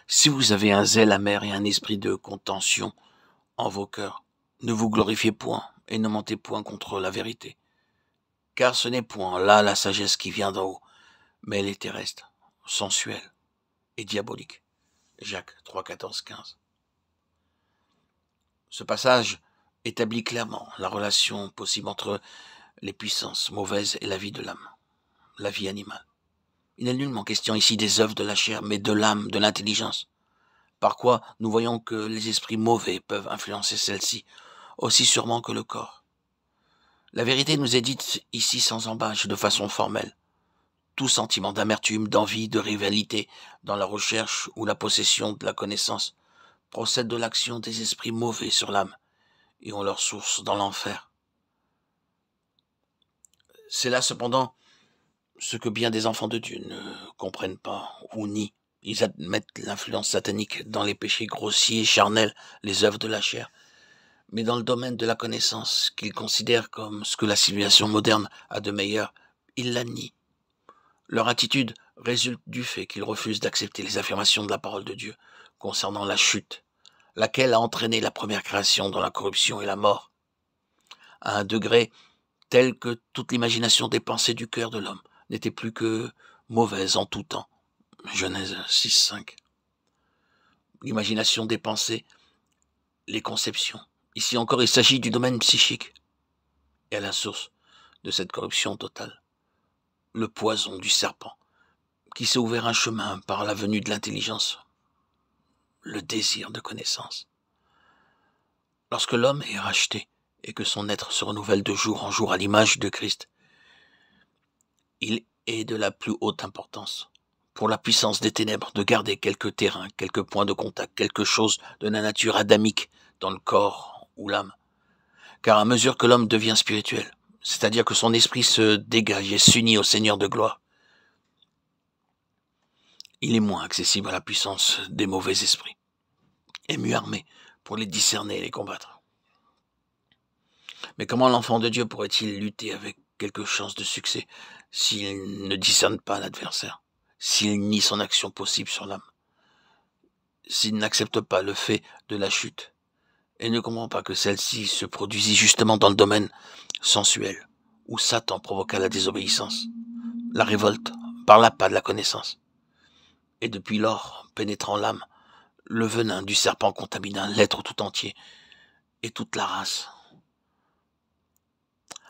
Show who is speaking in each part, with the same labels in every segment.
Speaker 1: Si vous avez un zèle amer et un esprit de contention en vos cœurs, ne vous glorifiez point et ne mentez point contre la vérité. Car ce n'est point là la sagesse qui vient d'en haut, mais elle est terrestre, sensuelle et diabolique. Jacques 3, 14, 15. Ce passage établit clairement la relation possible entre les puissances mauvaises et la vie de l'âme, la vie animale. Il n'est nullement question ici des œuvres de la chair, mais de l'âme, de l'intelligence. Par quoi nous voyons que les esprits mauvais peuvent influencer celle-ci, aussi sûrement que le corps. La vérité nous est dite ici sans embâche, de façon formelle. Tout sentiment d'amertume, d'envie, de rivalité dans la recherche ou la possession de la connaissance procède de l'action des esprits mauvais sur l'âme et ont leur source dans l'enfer. C'est là cependant ce que bien des enfants de Dieu ne comprennent pas ou nient. Ils admettent l'influence satanique dans les péchés grossiers, charnels, les œuvres de la chair, mais dans le domaine de la connaissance, qu'ils considèrent comme ce que la civilisation moderne a de meilleur, ils la nient. Leur attitude résulte du fait qu'ils refusent d'accepter les affirmations de la parole de Dieu concernant la chute, laquelle a entraîné la première création dans la corruption et la mort, à un degré tel que toute l'imagination des pensées du cœur de l'homme n'était plus que mauvaise en tout temps. Genèse 6, 5. L'imagination des pensées, les conceptions. Ici encore, il s'agit du domaine psychique. Et à la source de cette corruption totale, le poison du serpent, qui s'est ouvert un chemin par la venue de l'intelligence, le désir de connaissance. Lorsque l'homme est racheté et que son être se renouvelle de jour en jour à l'image de Christ, il est de la plus haute importance pour la puissance des ténèbres de garder quelques terrains, quelques points de contact, quelque chose de la nature adamique dans le corps ou l'âme. Car à mesure que l'homme devient spirituel, c'est-à-dire que son esprit se dégage et s'unit au Seigneur de gloire, il est moins accessible à la puissance des mauvais esprits et mieux armé pour les discerner et les combattre. Mais comment l'enfant de Dieu pourrait-il lutter avec quelque chance de succès s'il ne discerne pas l'adversaire, s'il nie son action possible sur l'âme, s'il n'accepte pas le fait de la chute et ne comprend pas que celle-ci se produisit justement dans le domaine sensuel, où Satan provoqua la désobéissance, la révolte, par l'appât de la connaissance. Et depuis lors, pénétrant l'âme, le venin du serpent contamina l'être tout entier et toute la race.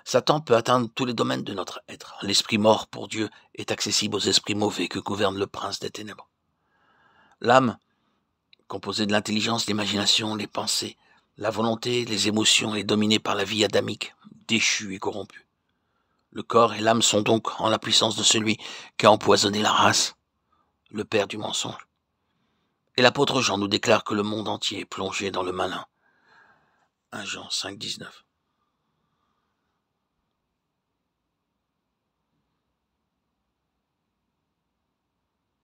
Speaker 1: Satan peut atteindre tous les domaines de notre être. L'esprit mort pour Dieu est accessible aux esprits mauvais que gouverne le prince des ténèbres. L'âme, composée de l'intelligence, l'imagination, les pensées, la volonté, les émotions, est dominée par la vie adamique, déchue et corrompue. Le corps et l'âme sont donc en la puissance de celui qui a empoisonné la race, le père du mensonge. Et l'apôtre Jean nous déclare que le monde entier est plongé dans le malin. 1 Jean 5, 19.